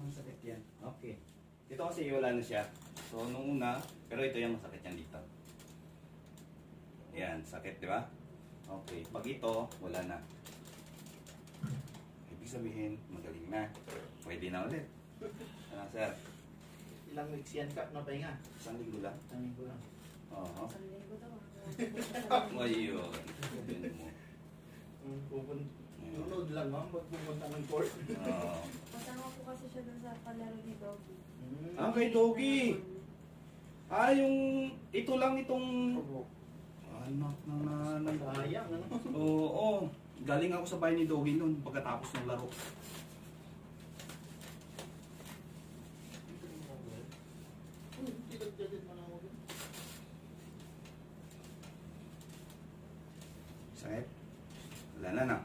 Masakit yan. Okay. Dito kasi wala na siya. So, nung una, pero ito yung masakit yan dito. Yan, sakit, di ba? Okay. Pag ito, wala na. Ibig sabihin, magaling na. Pwede na ulit. Ano, sir? Ilang weeks yan ka na pahinga? Isang linggo lang. Isang linggo lang. Oo. Isang linggo daw. Ayun. Yun mo. Nunod lang ma'am, pag pumunta ng court. Oo. Kasama ko kasi siya dun sa palaro ni Doggy. Ah, kay Doggy. Ah, yung... Ito lang itong... Anak na nanay. Sayang, ano? Oo. Galing ako sa bahay ni Doggy noon pagkatapos ng laro. Sakit? Wala na na.